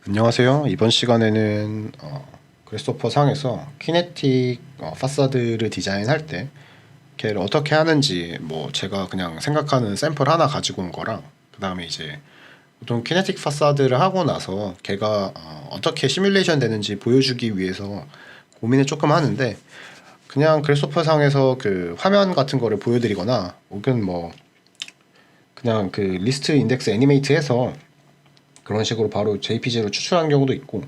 안녕하세요. 이번 시간에는 그리스토퍼 상에서 키네틱 파사드를 디자인할 때 걔를 어떻게 하는지 뭐 제가 그냥 생각하는 샘플 하나 가지고 온 거랑 그 다음에 이제 보통 키네틱 파사드를 하고 나서 걔가 어떻게 시뮬레이션 되는지 보여주기 위해서 고민을 조금 하는데, 그냥 그리스토퍼 상에서 그 화면 같은 거를 보여드리거나 혹은 뭐 그냥 그 리스트 인덱스 애니메이트해서 그런 식으로 바로 JPG로 추출하는 경우도 있고,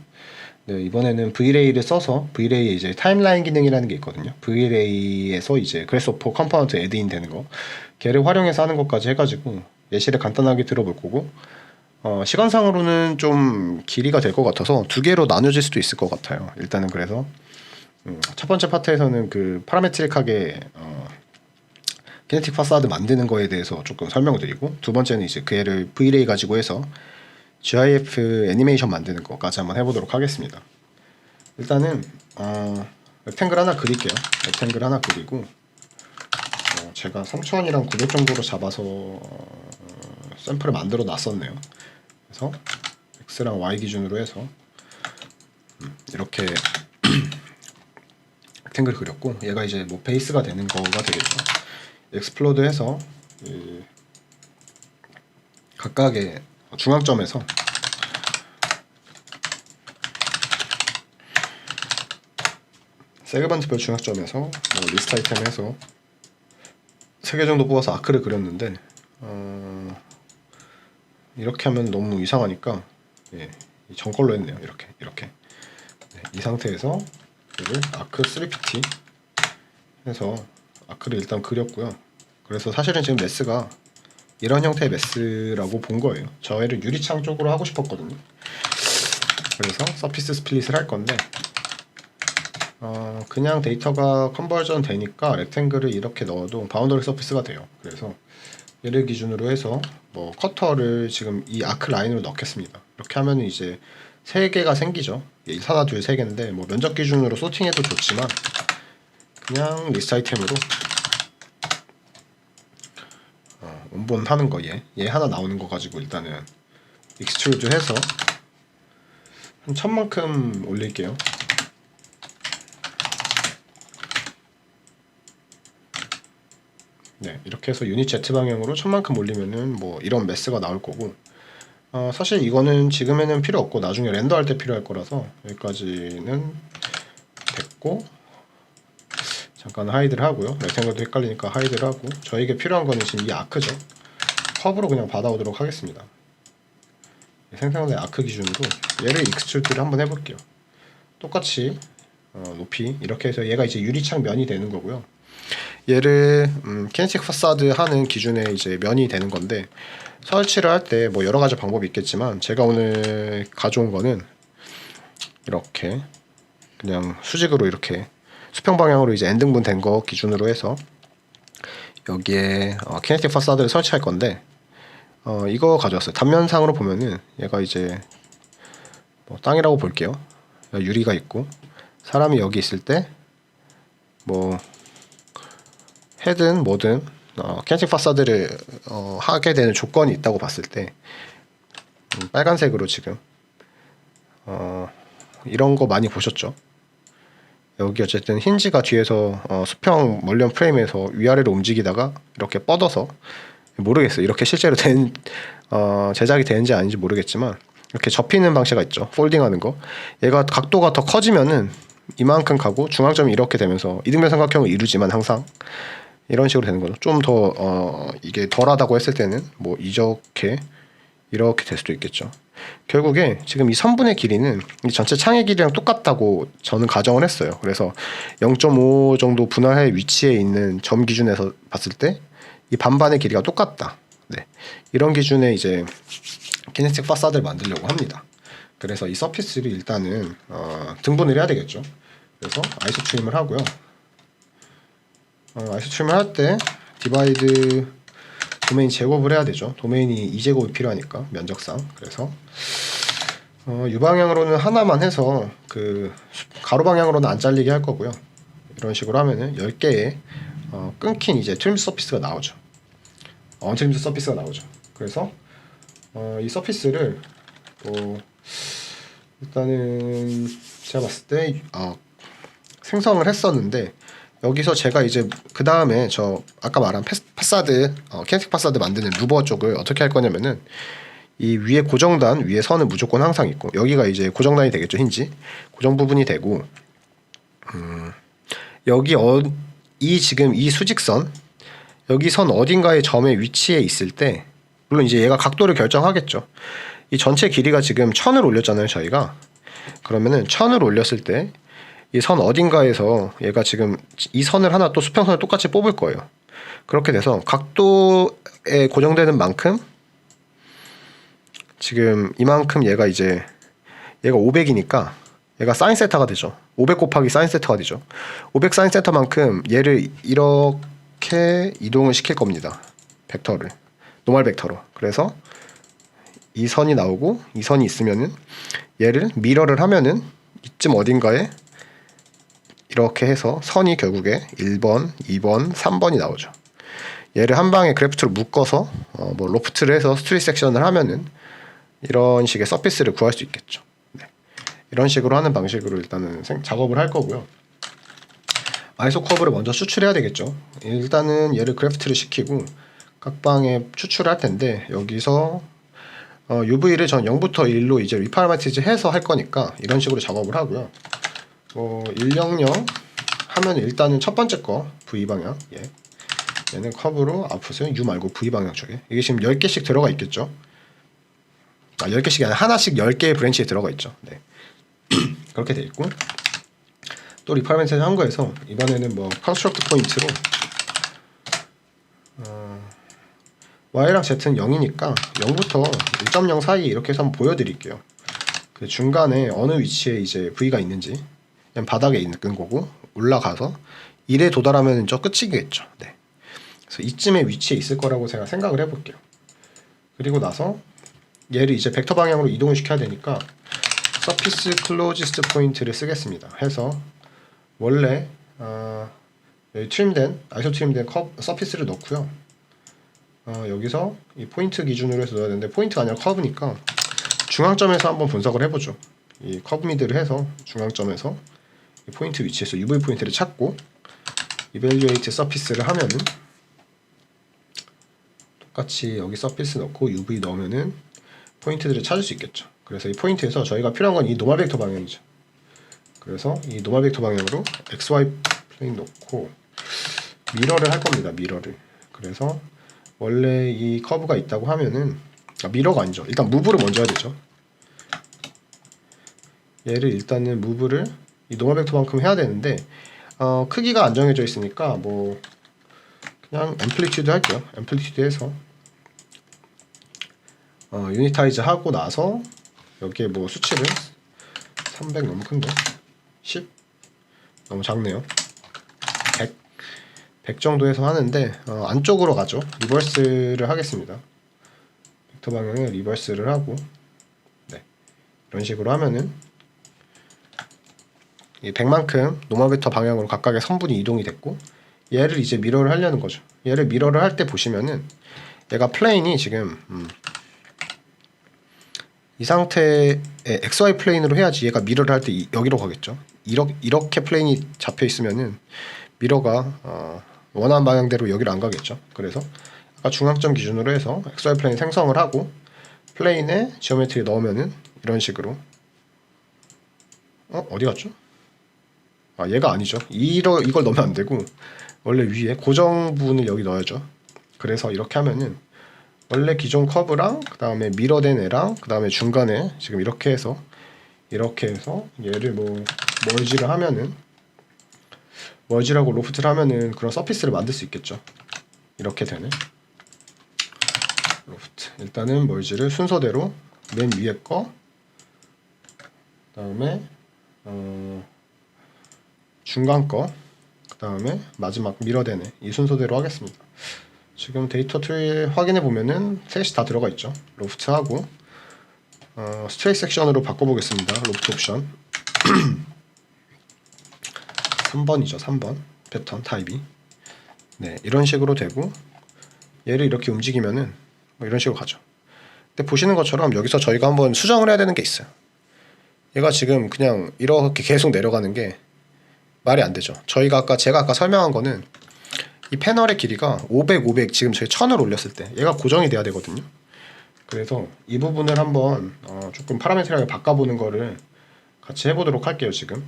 네, 이번에는 V-Ray를 써서 V-Ray 이제 타임라인 기능이라는 게 있거든요. V-Ray에서 이제 그래스오퍼 컴포넌트 애드인 되는 거, 걔를 활용해서 하는 것까지 해가지고 예시를 간단하게 들어볼 거고, 시간상으로는 좀 길이가 될 것 같아서 두 개로 나눠질 수도 있을 것 같아요. 일단은 그래서 첫 번째 파트에서는 그 파라메트릭하게 키네틱 파사드 만드는 거에 대해서 조금 설명을 드리고, 두 번째는 이제 그 애를 V-Ray 가지고 해서 GIF 애니메이션 만드는 것까지 한번 해보도록 하겠습니다. 일단은 렉탱글 하나 그릴게요. 렉탱글 하나 그리고 제가 3000이랑 900 정도로 잡아서 샘플을 만들어 놨었네요. 그래서 X랑 Y 기준으로 해서 이렇게 렉탱글 그렸고, 얘가 이제 뭐 베이스가 되는 거가 되겠죠. 익스플로드해서 각각의 중앙점에서 세그먼트별 중앙점에서 뭐 리스트 아이템에서 3개 정도 뽑아서 아크를 그렸는데, 이렇게 하면 너무 이상하니까 전 걸로 했네요. 이렇게 네, 이 상태에서 얘를 아크 3PT 해서 아크를 일단 그렸고요. 그래서 사실은 지금 메스가 이런 형태의 메스라고 본 거예요. 저 애를 유리창 쪽으로 하고 싶었거든요. 그래서 서피스 스플릿을 할 건데, 그냥 데이터가 컨버전 되니까 렉탱글을 이렇게 넣어도 바운더리 서피스가 돼요. 그래서 얘를 기준으로 해서 뭐 커터를 지금 이 아크 라인으로 넣겠습니다. 이렇게 하면 이제 3개가 생기죠. 하나, 둘, 3개인데 뭐 면적 기준으로 소팅해도 좋지만 그냥 리스트 아이템으로 원본 하는 거 얘 하나 나오는 거 가지고 일단은 익스트루드 해서 한 1000만큼 올릴게요. 네, 이렇게 해서 유닛 Z 방향으로 1000만큼 올리면은 뭐 이런 메스가 나올 거고, 사실 이거는 지금에는 필요 없고 나중에 렌더할 때 필요할 거라서 여기까지는 됐고, 잠깐 하이드를 하고요. 렉탱글도 헷갈리니까 하이드를 하고, 저에게 필요한 거는 지금 이 아크죠. 컵으로 그냥 받아오도록 하겠습니다. 생성된 아크 기준으로 얘를 익스트루드를 한번 해볼게요. 똑같이 높이 이렇게 해서 얘가 이제 유리창 면이 되는 거고요. 얘를 키네틱 파사드 하는 기준에 이제 면이 되는 건데, 설치를 할 때 뭐 여러 가지 방법이 있겠지만 제가 오늘 가져온 거는 이렇게 그냥 수직으로 이렇게 수평 방향으로 이제 N등분 된 거 기준으로 해서 여기에 키네틱 파사드를 설치할 건데, 이거 가져왔어요. 단면상으로 보면은 얘가 이제 뭐 땅이라고 볼게요. 유리가 있고 사람이 여기 있을 때 뭐 헤든 뭐든 키네틱 파사드를 하게 되는 조건이 있다고 봤을 때 빨간색으로 지금 이런 거 많이 보셨죠? 여기 어쨌든 힌지가 뒤에서 수평 멀리언 프레임에서 위아래로 움직이다가 이렇게 뻗어서, 모르겠어요. 이렇게 실제로 제작이 되는지 아닌지 모르겠지만 이렇게 접히는 방식이 있죠. 폴딩하는 거. 얘가 각도가 더 커지면은 이만큼 가고 중앙점이 이렇게 되면서 이등변 삼각형을 이루지만 항상 이런 식으로 되는 거죠. 좀 더 이게 덜하다고 했을 때는 뭐 이렇게 될 수도 있겠죠. 결국에 지금 이 선분의 길이는 이 전체 창의 길이랑 똑같다고 저는 가정을 했어요. 그래서 0.5 정도 분할의 위치에 있는 점 기준에서 봤을 때 이 반반의 길이가 똑같다. 네. 이런 기준에 이제 키네틱 파사드를 만들려고 합니다. 그래서 이 서피스를 일단은 등분을 해야 되겠죠. 그래서 아이소트림을 하고요. 아이소트림을 할 때 디바이드 도메인 제곱을 해야 되죠. 도메인이 2제곱이 필요하니까 면적상. 그래서 U방향으로는 하나만 해서 그 가로 방향으로는 안 잘리게 할 거고요. 이런 식으로 하면은 10개의 끊긴 이제 트림드 서피스가 나오죠. 트림드 서피스가 나오죠. 그래서 이 서피스를 또 일단은 제가 봤을 때 생성을 했었는데 여기서 제가 이제 그 다음에 저 아까 말한 파사드 키네틱 파사드 만드는 루버 쪽을 어떻게 할 거냐면은 이 위에 고정단 위에 선은 무조건 항상 있고 여기가 이제 고정단이 되겠죠. 힌지 고정 부분이 되고 여기 이 지금 이 수직선 여기 선 어딘가의 점의 위치에 있을 때 물론 이제 얘가 각도를 결정하겠죠. 이 전체 길이가 지금 1000을 올렸잖아요 저희가. 그러면은 1000을 올렸을 때 이 선 어딘가에서 얘가 지금 이 선을 하나 또 수평선을 똑같이 뽑을 거예요. 그렇게 돼서 각도에 고정되는 만큼 지금 이만큼 얘가 500이니까 얘가 사인 세타가 되죠. 500 곱하기 사인 세타가 되죠. 500 사인 세타만큼 얘를 이렇게 이동을 시킬 겁니다. 벡터를 노멀 벡터로. 그래서 이 선이 나오고 이 선이 있으면은 얘를 미러를 하면은 이쯤 어딘가에 이렇게 해서 선이 결국에 1번, 2번, 3번이 나오죠. 얘를 한 방에 그래프트로 묶어서 뭐 로프트를 해서 스트릿 섹션을 하면은 이런 식의 서피스를 구할 수 있겠죠. 네. 이런 식으로 하는 방식으로 일단은 작업을 할 거고요. 아이소 커브를 먼저 추출해야 되겠죠. 일단은 얘를 그래프트를 시키고 각 방에 추출을 할 텐데 여기서 UV를 전 0부터 1로 이제 리파라메티즈 해서 할 거니까 이런 식으로 작업을 하고요. 100 하면 일단은 첫 번째 거 V 방향 얘는 커브로 아프세요. U 말고 V 방향 쪽에 이게 지금 10개씩 들어가 있겠죠. 10개씩이 아니라 하나씩 10개의 브랜치에 들어가 있죠. 네. 그렇게 돼 있고 또 리파라메티즈 한 거에서 이번에는 뭐 컨스트럭트 포인트로 Y랑 Z는 0이니까 0부터 1.0 사이 이렇게 해서 한번 보여드릴게요. 그 중간에 어느 위치에 이제 V가 있는지 그냥 바닥에 있는 거고 올라가서 1에 도달하면 저 끝이겠죠. 네. 그래서 이쯤의 위치에 있을 거라고 제가 생각을 해볼게요. 그리고 나서 얘를 이제 벡터 방향으로 이동을 시켜야 되니까 서피스 클로지스트 포인트를 쓰겠습니다. 해서 원래 여기 아이소 트림된 서피스를 넣고요. 여기서 이 포인트 기준으로 해서 넣어야 되는데 포인트가 아니라 커브니까 중앙점에서 한번 분석을 해보죠. 이 커브 미드를 해서 중앙점에서 이 포인트 위치에서 UV 포인트를 찾고 이벨리에이트 서피스를 하면은 똑같이 여기 서피스 넣고 UV 넣으면은 포인트들을 찾을 수 있겠죠. 그래서 이 포인트에서 저희가 필요한 건 이 노멀 벡터 방향이죠. 그래서 이 노멀 벡터 방향으로 XY 플레인 넣고 미러를 할 겁니다. 미러를. 그래서 원래 이 커브가 있다고 하면은 미러가 아니죠. 일단 무브를 먼저 해야 되죠. 얘를 일단은 무브를 이 노멀 벡터만큼 해야 되는데 크기가 안 정해져 있으니까 뭐 그냥 앰플리튜드 할게요. 앰플리튜드 해서 유니타이즈 하고 나서 여기에 뭐 수치를 300 너무 큰데 10 너무 작네요. 100 정도 해서 하는데 안쪽으로 가죠. 리버스를 하겠습니다. 벡터 방향에 리버스를 하고 네. 이런 식으로 하면은 이 100만큼 노멀 벡터 방향으로 각각의 선분이 이동이 됐고 얘를 이제 미러를 하려는 거죠. 얘를 미러를 할 때 보시면은 얘가 플레인이 지금 이 상태의 XY 플레인으로 해야지 얘가 미러를 할 때 여기로 가겠죠. 이렇게 플레인이 잡혀 있으면은 미러가 원하는 방향대로 여기로 안 가겠죠. 그래서 아까 중앙점 기준으로 해서 XY 플레인 생성을 하고 플레인에 지오메트리 넣으면은 이런 식으로 어디 갔죠? 얘가 아니죠. 이걸 넣으면 안 되고 원래 위에 고정 부분을 여기 넣어야죠. 그래서 이렇게 하면은 원래 기존 커브랑 그 다음에 미러된 애랑 그 다음에 중간에 지금 이렇게 해서 얘를 뭐 멀지를 하면은 멀지라고 로프트를 하면은 그런 서피스를 만들 수 있겠죠. 이렇게 되는 로프트. 일단은 멀지를 순서대로 맨 위에 거 그다음에 중간 거 그다음에 마지막 미러된 애 이 순서대로 하겠습니다. 지금 데이터 트리에 확인해 보면은 셋이 다 들어가 있죠. 로프트하고 스트레이트 섹션으로 바꿔보겠습니다. 로프트 옵션 3번이죠. 3번 패턴 타입이 네 이런 식으로 되고 얘를 이렇게 움직이면은 뭐 이런 식으로 가죠. 근데 보시는 것처럼 여기서 저희가 한번 수정을 해야 되는 게 있어요. 얘가 지금 그냥 이렇게 계속 내려가는 게 말이 안 되죠. 제가 아까 설명한 거는 이 패널의 길이가 500, 500 지금 저희 1000을 올렸을 때 얘가 고정이 돼야 되거든요. 그래서 이 부분을 한번 조금 파라메트라를 바꿔보는 거를 같이 해보도록 할게요. 지금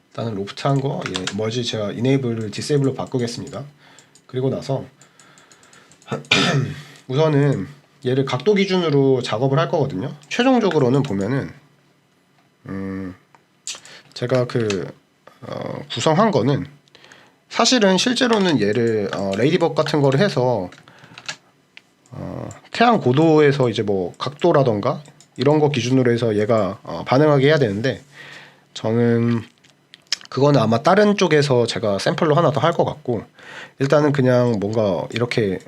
일단은 로프트한 거 머지 제가 이네이블을 디세이블로 바꾸겠습니다. 그리고 나서 우선은 얘를 각도 기준으로 작업을 할 거거든요. 최종적으로는 보면은 제가 구성한 거는 사실은 실제로는 얘를 레이디버그 같은 거를 해서 태양 고도에서 이제 뭐 각도라던가 이런 거 기준으로 해서 얘가 반응하게 해야 되는데 저는 그거는 아마 다른 쪽에서 제가 샘플로 하나 더 할 것 같고 일단은 그냥 뭔가 이렇게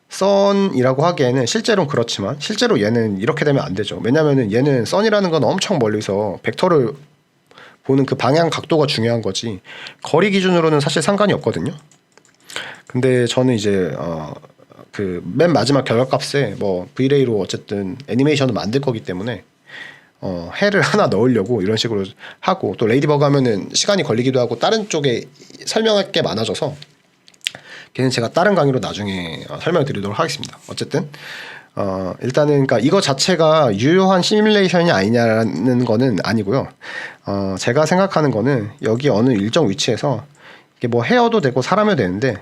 선이라고 하기에는 실제로는 그렇지만 실제로 얘는 이렇게 되면 안 되죠. 왜냐면은 얘는 선이라는 건 엄청 멀리서 벡터를 보는 그 방향 각도가 중요한 거지 거리 기준으로는 사실 상관이 없거든요. 근데 저는 이제 그 맨 마지막 결과값에 뭐 V-Ray로 어쨌든 애니메이션을 만들 거기 때문에 해를 하나 넣으려고 이런 식으로 하고 또 레이디버그 하면은 시간이 걸리기도 하고 다른 쪽에 설명할 게 많아져서 걔는 제가 다른 강의로 나중에 설명을 드리도록 하겠습니다. 어쨌든 일단은 그러니까 이거 자체가 유효한 시뮬레이션이 아니냐라는 거는 아니고요. 제가 생각하는 거는 여기 어느 일정 위치에서 이게 뭐 헤어도 되고 사람이 되는데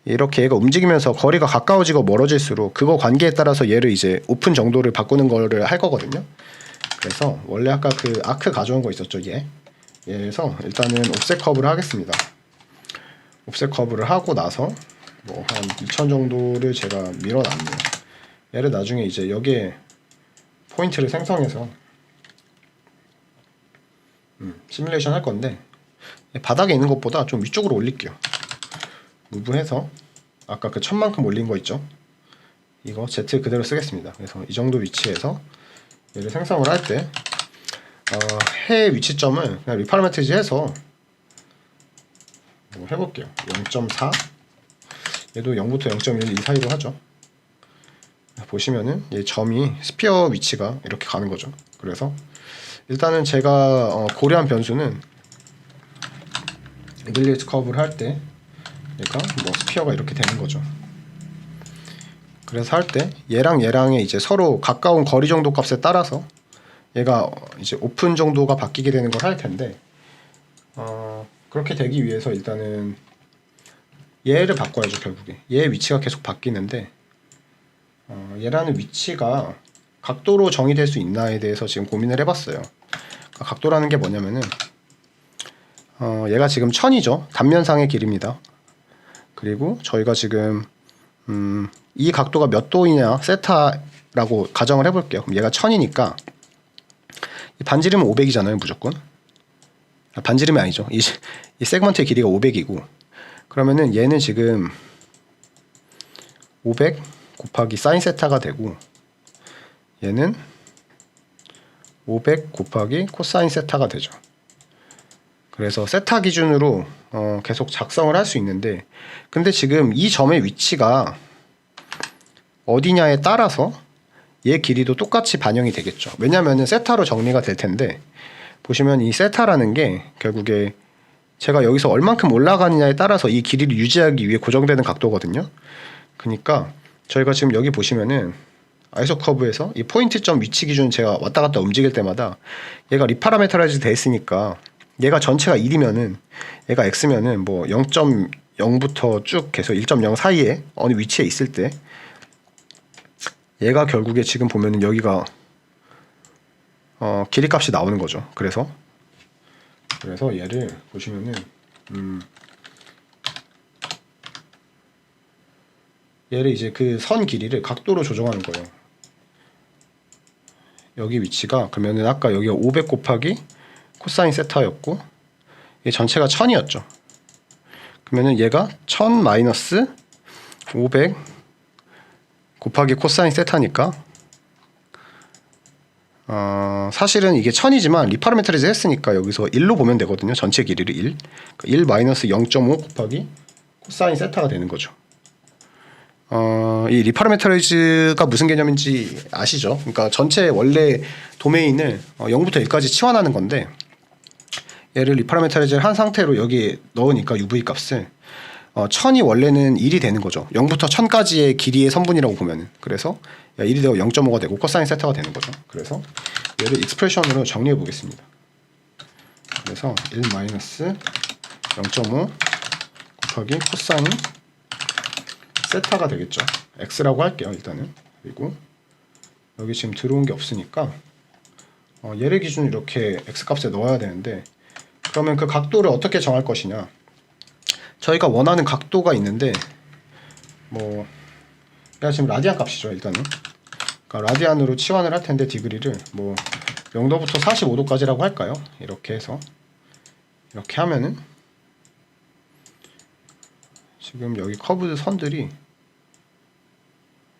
이렇게 얘가 움직이면서 거리가 가까워지고 멀어질수록 그거 관계에 따라서 얘를 이제 오픈 정도를 바꾸는 거를 할 거거든요. 그래서 원래 아까 그 아크 가져온 거 있었죠. 얘에서 일단은 옵셋 커브를 하겠습니다. 옵셋 커브를 하고 나서 뭐 한 2000 정도를 제가 밀어놨네요. 얘를 나중에 이제 여기에 포인트를 생성해서 시뮬레이션 할 건데 바닥에 있는 것보다 좀 위쪽으로 올릴게요. 무브해서 아까 그 1000만큼 올린 거 있죠? 이거 Z 그대로 쓰겠습니다. 그래서 이 정도 위치에서 얘를 생성을 할 때 해 위치점을 그냥 리파라메트리즈 해서 뭐 해볼게요. 0.4 얘도 0부터 0.1 이 사이로 하죠. 보시면은 얘 점이 스피어 위치가 이렇게 가는 거죠. 그래서 일단은 제가 고려한 변수는 에빌리티 커브를 할 때 얘가 뭐 스피어가 이렇게 되는 거죠. 그래서 할 때 얘랑의 이제 서로 가까운 거리 정도 값에 따라서 얘가 이제 오픈 정도가 바뀌게 되는 걸 할 텐데 그렇게 되기 위해서 일단은 얘를 바꿔야죠. 결국에 얘의 위치가 계속 바뀌는데 얘라는 위치가 각도로 정의될 수 있나에 대해서 지금 고민을 해봤어요. 그러니까 각도라는 게 뭐냐면은 얘가 지금 1000이죠. 단면상의 길입니다. 그리고 저희가 지금 이 각도가 몇 도이냐 세타라고 가정을 해볼게요. 그럼 얘가 1000이니까 반지름은 500이잖아요. 무조건 반지름이 아니죠. 이 세그먼트의 길이가 500이고 그러면은 얘는 지금 500 곱하기 사인 세타가 되고 얘는 500 곱하기 코사인 세타가 되죠. 그래서 세타 기준으로 계속 작성을 할 수 있는데 근데 지금 이 점의 위치가 어디냐에 따라서 얘 길이도 똑같이 반영이 되겠죠. 왜냐면은 세타로 정리가 될 텐데 보시면 이 세타라는 게 결국에 제가 여기서 얼만큼 올라가느냐에 따라서 이 길이를 유지하기 위해 고정되는 각도거든요. 그러니까 저희가 지금 여기 보시면은 아이소 커브에서 이 포인트점 위치 기준 제가 왔다 갔다 움직일 때마다 얘가 리파라메트라이즈 돼 있으니까 얘가 전체가 1이면은 얘가 x면은 뭐 0.0부터 쭉 해서 1.0 사이에 어느 위치에 있을 때 얘가 결국에 지금 보면은 여기가 길이 값이 나오는 거죠. 그래서 얘를 보시면은 얘를 이제 그 선 길이를 각도로 조정하는 거예요. 여기 위치가 그러면은 아까 여기가 500 곱하기 코사인 세타였고 얘 전체가 1000이었죠. 그러면은 얘가 1000 마이너스 500 곱하기 코사인 세타니까 사실은 이게 1000이지만 리파라메트리즈 했으니까 여기서 1로 보면 되거든요. 전체 길이를 1 마이너스 0.5 곱하기 코사인 세타가 되는 거죠. 이 리파라메터라이즈가 무슨 개념인지 아시죠? 그러니까 전체 원래 도메인을 0부터 1까지 치환하는 건데, 얘를 리파라메터라이즈를 한 상태로 여기 넣으니까 UV 값을 1000이 원래는 1이 되는 거죠. 0부터 1000까지의 길이의 선분이라고 보면은. 그래서 1이 되고 0.5가 되고 코사인 세타가 되는 거죠. 그래서 얘를 익스프레션으로 정리해 보겠습니다. 그래서 1 마이너스 0.5 곱하기 코사인 세타가 되겠죠. x라고 할게요, 일단은. 그리고 여기 지금 들어온 게 없으니까 얘를 기준으로 이렇게 x 값에 넣어야 되는데, 그러면 그 각도를 어떻게 정할 것이냐. 저희가 원하는 각도가 있는데, 뭐 얘가 지금 라디안 값이죠, 일단은. 그러니까 라디안으로 치환을 할 텐데, 디그리를 뭐 0도부터 45도까지라고 할까요? 이렇게 해서 이렇게 하면은 지금 여기 커브 선들이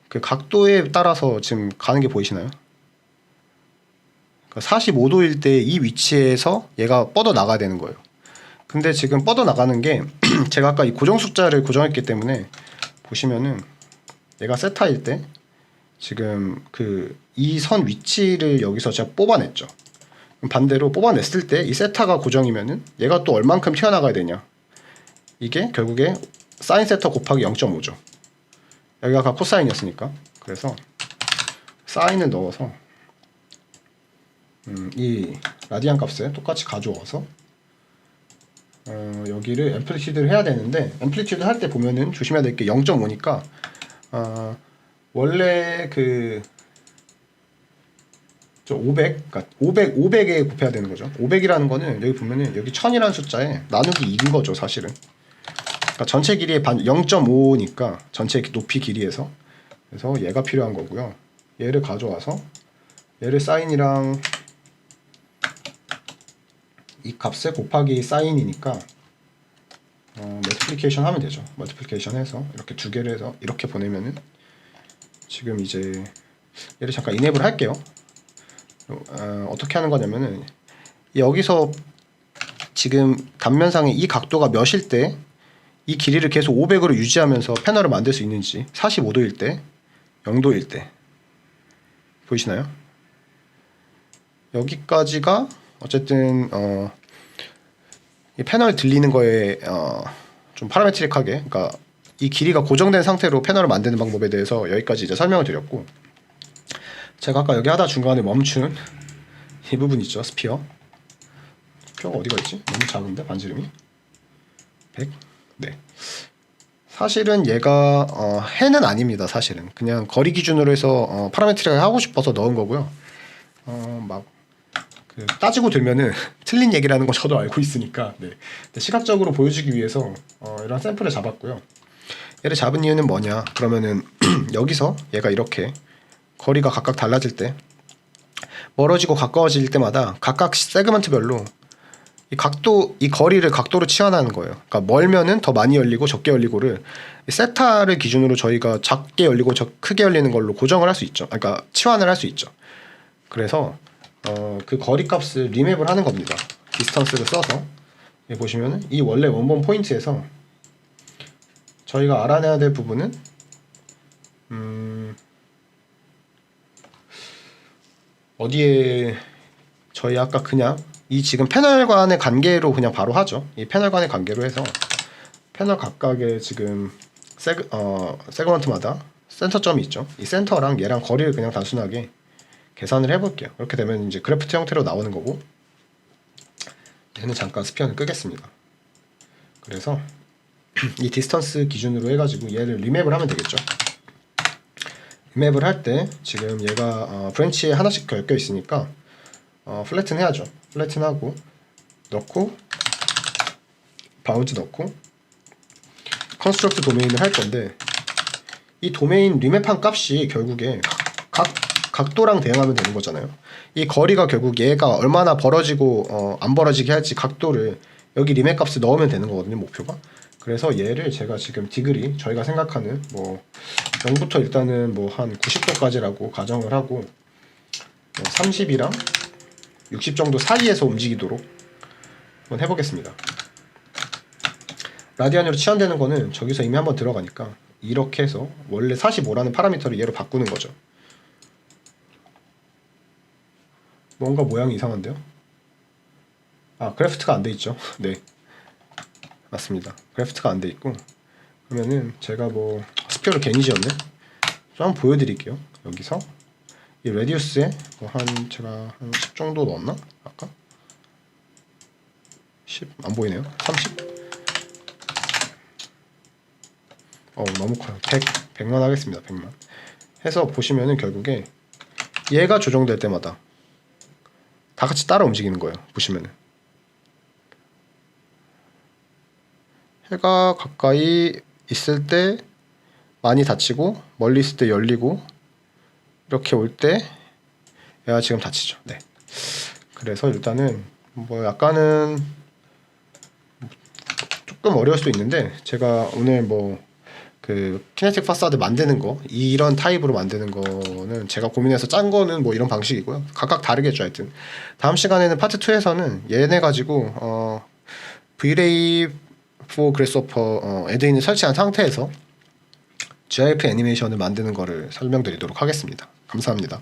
그 각도에 따라서 지금 가는 게 보이시나요? 그러니까 45도일 때 이 위치에서 얘가 뻗어 나가야 되는 거예요. 근데 지금 뻗어 나가는 게 제가 아까 이 고정 숫자를 고정했기 때문에, 보시면은 얘가 세타일 때 지금 그 이 선 위치를 여기서 제가 뽑아냈죠. 반대로 뽑아냈을 때 이 세타가 고정이면은 얘가 또 얼만큼 튀어나가야 되냐, 이게 결국에 사인 세타 곱하기 0.5죠. 여기가 아까 코사인이었으니까. 그래서 사인을 넣어서 이 라디안 값을 똑같이 가져와서 여기를 앰플리튜드를 해야 되는데, 앰플리튜드 할 때 보면은 조심해야 될 게 0.5니까 원래 그 500, 그러니까 500에 곱해야 되는 거죠. 500이라는 거는 여기 보면은 여기 1000이라는 숫자에 나누기 2인 거죠, 사실은. 그러니까 전체 길이의 반 0.5니까 전체 높이 길이에서. 그래서 얘가 필요한 거고요. 얘를 가져와서 얘를 사인이랑 이 값에 곱하기 사인이니까 멀티플리케이션 하면 되죠. 멀티플리케이션 해서 이렇게 두 개를 해서 이렇게 보내면은, 지금 이제 얘를 잠깐 인앱을 할게요. 어떻게 하는 거냐면은, 여기서 지금 단면상에 이 각도가 몇일 때 이 길이를 계속 500으로 유지하면서 패널을 만들 수 있는지, 45도일 때, 0도일 때 보이시나요? 여기까지가 어쨌든 이 패널 들리는 거에 좀 파라메트릭하게, 그러니까 이 길이가 고정된 상태로 패널을 만드는 방법에 대해서 여기까지 이제 설명을 드렸고, 제가 아까 여기 하다 중간에 멈춘 이 부분 있죠, 스피어. 스피어가 어디가 있지? 너무 작은데 반지름이 100. 네. 사실은 얘가 해는 아닙니다. 사실은 그냥 거리 기준으로 해서 파라메트릭을 하고 싶어서 넣은 거고요. 막 그 따지고 들면은 틀린 얘기라는 거 저도 알고 있으니까, 네. 근데 시각적으로 보여주기 위해서 이런 샘플을 잡았고요. 얘를 잡은 이유는 뭐냐? 그러면은 여기서 얘가 이렇게 거리가 각각 달라질 때, 멀어지고 가까워질 때마다 각각 세그먼트별로 이 각도, 이 거리를 각도로 치환하는 거예요. 그러니까 멀면은 더 많이 열리고 적게 열리고를 세타를 기준으로 저희가 작게 열리고 크게 열리는 걸로 고정을 할 수 있죠. 그러니까 치환을 할 수 있죠. 그래서 그 거리 값을 리맵을 하는 겁니다. 디스턴스를 써서. 여기 보시면은 이 원래 원본 포인트에서 저희가 알아내야 될 부분은 어디에, 저희 아까 그냥 이 지금 패널 간의 관계로 그냥 바로 하죠. 이 패널 간의 관계로 해서 패널 각각의 지금 세그먼트마다 센터점이 있죠. 이 센터랑 얘랑 거리를 그냥 단순하게 계산을 해볼게요. 이렇게 되면 이제 그래프트 형태로 나오는 거고, 얘는 잠깐 스피어를 끄겠습니다. 그래서 이 디스턴스 기준으로 해가지고 얘를 리맵을 하면 되겠죠. 리맵을 할 때 지금 얘가 브랜치에 하나씩 엮여 있으니까 플래튼 해야죠. 플래튼 하고 넣고 바운드 넣고 컨스트럭트 도메인을 할 건데, 이 도메인 리맵한 값이 결국에 각도랑 대응하면 되는 거잖아요. 이 거리가 결국 얘가 얼마나 벌어지고 안 벌어지게 할지 각도를 여기 리맵 값을 넣으면 되는 거거든요, 목표가. 그래서 얘를 제가 지금 디그리, 저희가 생각하는 뭐 0부터 일단은 뭐 한 90도까지라고 가정을 하고 30이랑 60 정도 사이에서 움직이도록 한번 해보겠습니다. 라디안으로 치환되는 거는 저기서 이미 한번 들어가니까 이렇게 해서 원래 45라는 파라미터를 얘로 바꾸는 거죠. 뭔가 모양이 이상한데요? 아, 그래프트가 안 돼 있죠. 네, 맞습니다. 그래프트가 안 돼 있고, 그러면은 제가 뭐 스표를 괜히 지었네. 좀 한번 보여드릴게요. 여기서 이 레디우스에 뭐한 제가 한 10 정도 넣었나? 아까 10 안 보이네요. 30. 너무 커요. 100만 하겠습니다. 100만 해서 보시면은 결국에 얘가 조정될 때마다 다 같이 따라 움직이는 거예요. 보시면은 해가 가까이 있을 때 많이 닫히고 멀리 있을 때 열리고 이렇게 올 때 얘가 지금 닫히죠. 네. 그래서 일단은 뭐 약간은 조금 어려울 수도 있는데 제가 오늘 뭐 그 키네틱 파사드 만드는 거 이런 타입으로 만드는 거는 제가 고민해서 짠 거는 뭐 이런 방식이고요. 각각 다르겠죠. 하여튼 다음 시간에는 파트 2에서는 얘네 가지고 V-Ray for Grasshopper 애드인을 설치한 상태에서 GIF 애니메이션을 만드는 거를 설명드리도록 하겠습니다. 감사합니다.